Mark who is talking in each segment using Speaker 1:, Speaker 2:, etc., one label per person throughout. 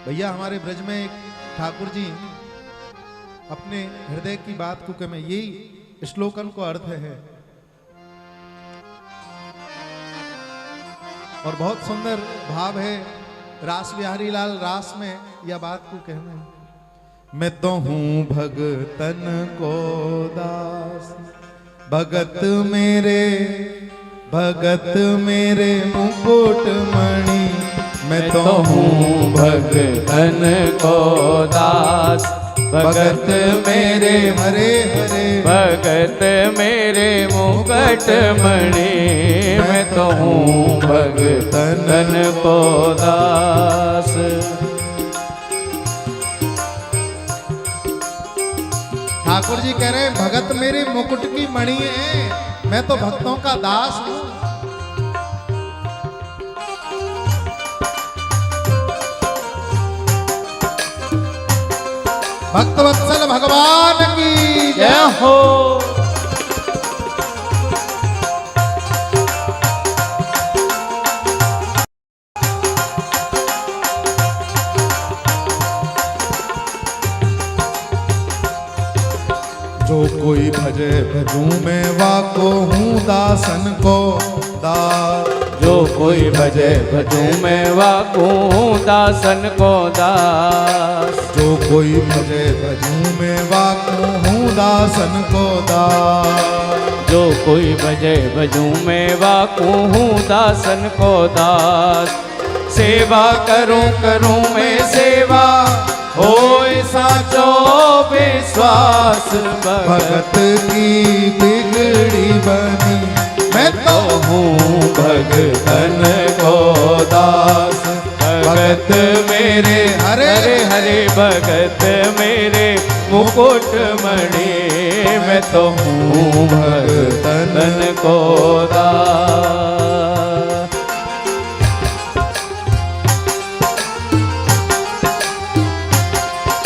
Speaker 1: भैया हमारे ब्रज में एक ठाकुर जी अपने हृदय की बात को कहें, यही श्लोकन को अर्थ है और बहुत सुंदर भाव है। रास बिहारी लाल रास में यह बात को कहना, मैं तो हूं भगतन को दास, भगत मेरे मुकुट मणि,
Speaker 2: मैं तो हूँ भगतन को दास, भगत मेरे
Speaker 1: हरे हरे,
Speaker 2: भगत मेरे मुकुट मणि, मैं तो हूँ भगतन को दास।
Speaker 1: ठाकुर जी कह रहे हैं भगत मेरे मुकुट की मणि है, मैं तो भक्तों का दास हूं। भक्त वत्सल भगवान की
Speaker 2: जय हो।
Speaker 1: जो कोई भजे भजू मैं वाको हूँ दासन को दास,
Speaker 2: जो कोई भजे भजू मैं वाको हूँ दासन को दास,
Speaker 1: जो कोई भजे भजू मैं वाको हूँ दासन को दास,
Speaker 2: जो कोई भजे भजू मैं वाको हूँ दासन को दास। सेवा करूं करूं मैं सेवा, होए साचो विश्वास,
Speaker 1: भगत की बिगड़ी बनी, मैं तो
Speaker 2: हूँ भगतन को दास, भगत मेरे
Speaker 1: हरे
Speaker 2: हरे, भगत मेरे मुकुट मणि, मैं तो हूँ भगतन को दास।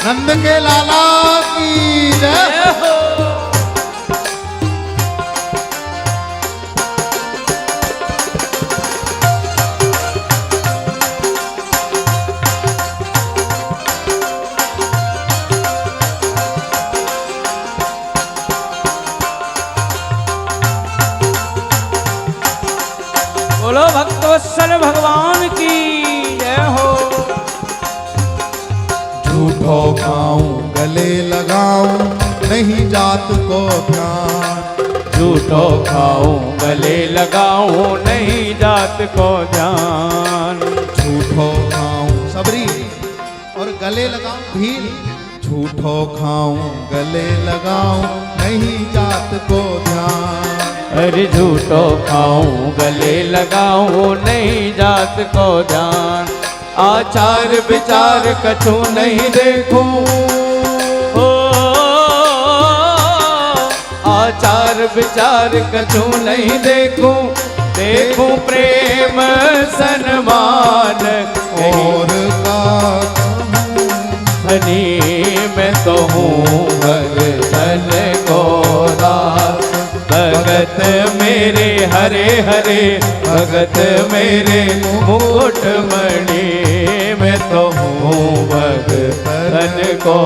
Speaker 1: नंद के लाला की जय हो।
Speaker 2: बोलो भक्तवत्सल भगवान की जय हो।
Speaker 1: झूठो खाऊं गले लगाऊं नहीं जात को ध्यान,
Speaker 2: झूठो खाऊं गले लगाऊं नहीं जात को ध्यान,
Speaker 1: झूठो खाऊं सबरी और गले लगाऊं भील, झूठो खाऊं गले लगाऊं नहीं जात को ध्यान,
Speaker 2: अरे झूठो खाऊं गले लगाऊं नहीं जात को ध्यान। आचार विचार कछु नहीं देखूं, ओ आचार विचार कछु नहीं देखूं, देखूं प्रेम सन्मान
Speaker 1: और का
Speaker 2: धनी, मैं तो हूँ भगतन को दास, भगत मेरे हरे हरे, भगत मेरे मुकुट मणि, मैं तो हूँ भगतन को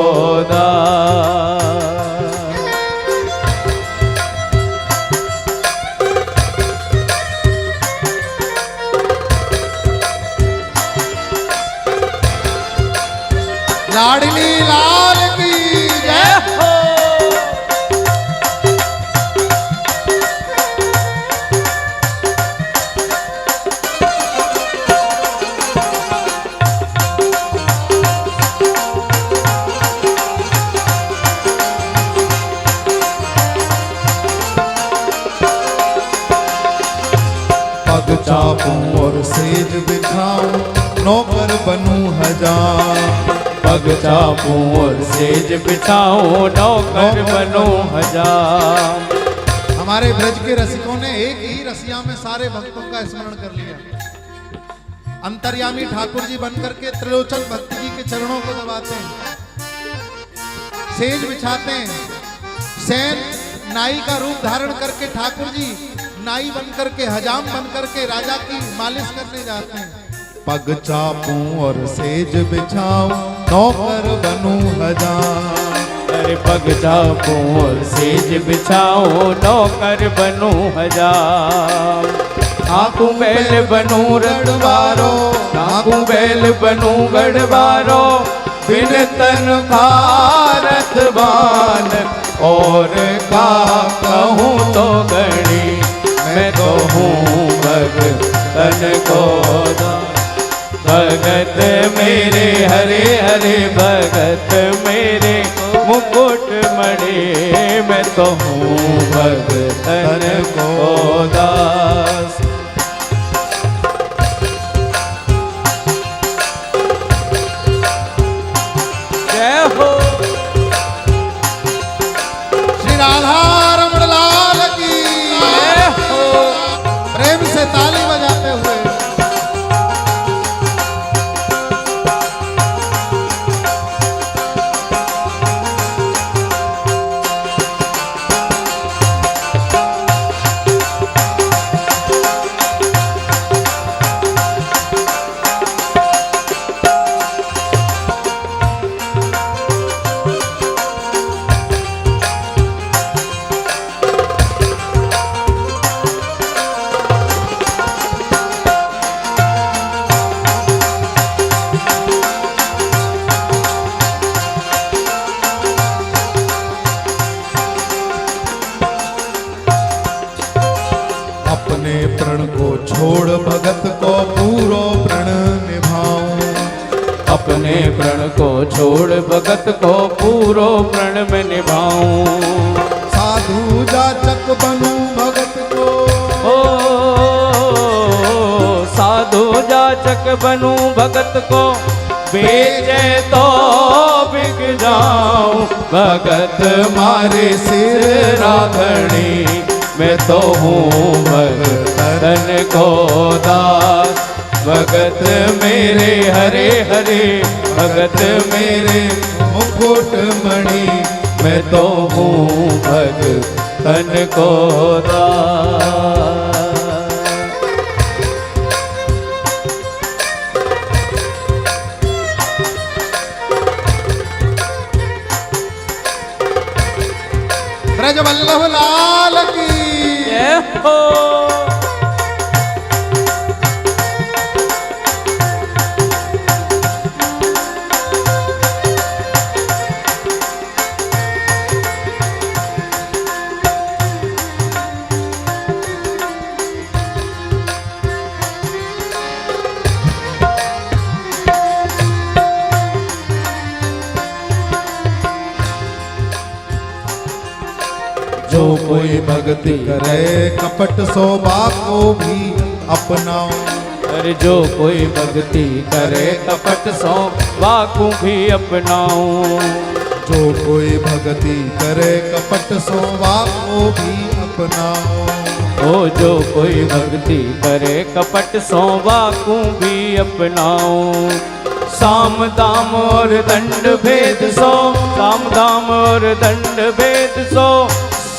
Speaker 2: दास।
Speaker 1: लाडली लाल की जय हो। पग चापूं और सेज बिछाऊं नौकर बनूं हजार,
Speaker 2: पग चापूं और सेज बिछाऊं नौकर बनूं हजार।
Speaker 1: हमारे ब्रज के रसिकों ने एक ही रसिया में सारे भक्तों का स्मरण कर लिया। अंतर्यामी ठाकुर जी बनकर के त्रिलोचन भक्त जी के चरणों को दबाते हैं, सेज बिछाते हैं, सैन नाई का रूप धारण करके ठाकुर जी नाई बनकर के हजाम बनकर के राजा की मालिश करने जाते हैं। पग चापूं और सेज बिछाऊं नौकर बनूं हजार।
Speaker 2: अरे पग चापूं और सेज बिछाओ नौकर बनूं हजार। आंखों बैल बनूं रखवारो, आंखों बैल बनूं गढ़वारो, बिन तन भारत बान और का कहूँ तो गणी। मैं तो हूँ भगतन को दास। भगत मेरे हरे हरे भगत मेरे मुकुट मणि। मैं तो हूँ भगतन को दास। जय हो
Speaker 1: श्री राधा रमण लाल की
Speaker 2: जय हो।
Speaker 1: प्रेम से ताली बजाते हुए। अपने प्रण को छोड़ भगत को पूरो प्रण निभाऊं।
Speaker 2: अपने प्रण को छोड़ भगत को पूरो प्रण में निभाऊं।
Speaker 1: साधु जाचक बनूं भगत को,
Speaker 2: ओ साधु जाचक बनूं भगत को, बेचे तो बिक जाऊं। भगत मारे सिर राखणी। मैं तो हूँ भगतन को दास। भगत मेरे हरे हरे भगत मेरे
Speaker 1: मुकुट मणि।
Speaker 2: मैं तो हूँ भगतन को दास।
Speaker 1: ब्रज वल्लभ लाल की
Speaker 2: जय हो।
Speaker 1: जो कोई भक्ति करे कपट शोभा को भी अपनाओ।
Speaker 2: अरे जो कोई भक्ति करे कपट सो वाकू भी अपनाऊं।
Speaker 1: जो कोई भक्ति करे कपट शोभा को भी अपनाओ।
Speaker 2: ओ जो कोई भक्ति करे कपट सो वाकू भी अपनाऊं। साम दाम और दंड भेद सो, साम दाम और दंड भेद सो,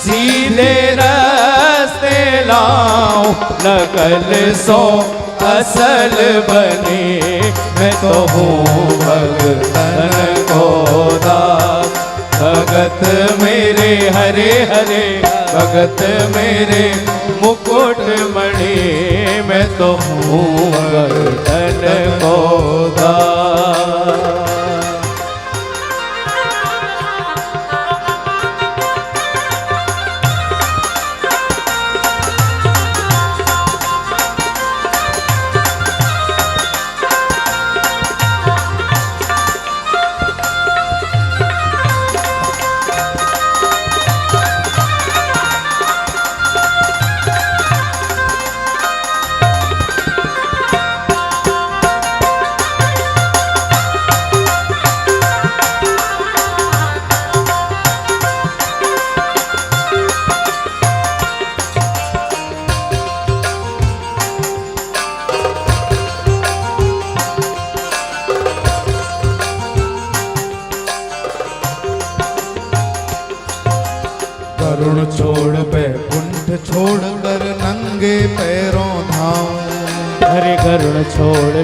Speaker 2: सीधे रास्ते लाऊं। नकल सो असल बने। मैं तो हूँ भगतन को दास। भगत मेरे हरे हरे भगत मेरे मुकुट मणि। मैं तो हूँ भगतन को दास।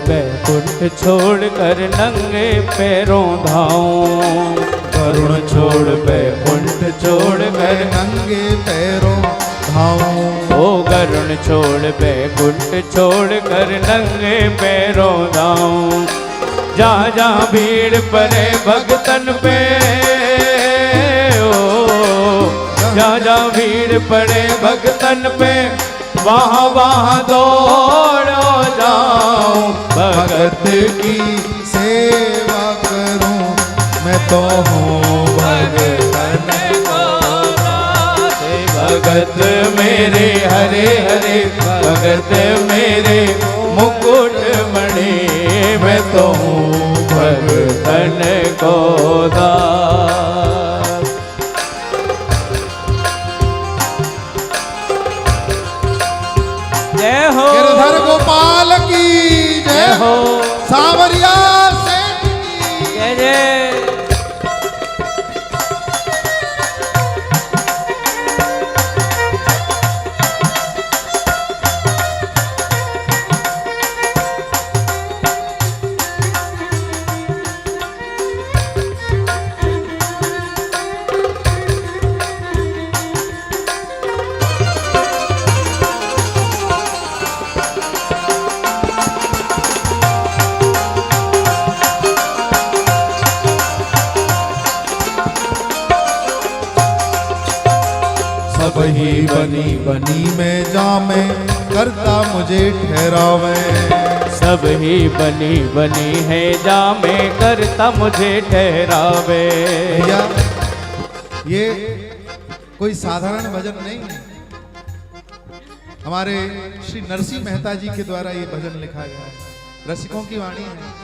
Speaker 2: बैकुंठ छोड़ कर नंगे पैरों धाऊं। वरुण छोड़ बैकुंठ छोड़ कर
Speaker 1: नंगे पैरों धाऊं।
Speaker 2: ओ गरुण छोड़ बैकुंठ छोड़ कर नंगे पैरों धाऊं। जहाँ जहाँ भीड़ पड़े भगतन पे, जहाँ जहाँ भीड़ पड़े भगतन पे, वहाँ वहाँ दौड़ो जाऊं।
Speaker 1: भगत की सेवा करूं मैं तो हूँ भगतन को दास।
Speaker 2: भगत मेरे हरे हरे, भगत मेरे मुकुट मणि, मैं तो हूँ भगतन को दास। जय हो
Speaker 1: गिरधर गोपाल की जय
Speaker 2: जय हो,
Speaker 1: सांवरिया सेठ की
Speaker 2: जय जय।
Speaker 1: सब ही बनी बनी में जामे करता मुझे ठहरावे।
Speaker 2: सब ही बनी बनी है जा में करता मुझे ठहरावे।
Speaker 1: भैया ये कोई साधारण भजन नहीं है, हमारे श्री नरसिंह मेहता जी के द्वारा ये भजन लिखा गया है, रसिकों की वाणी है।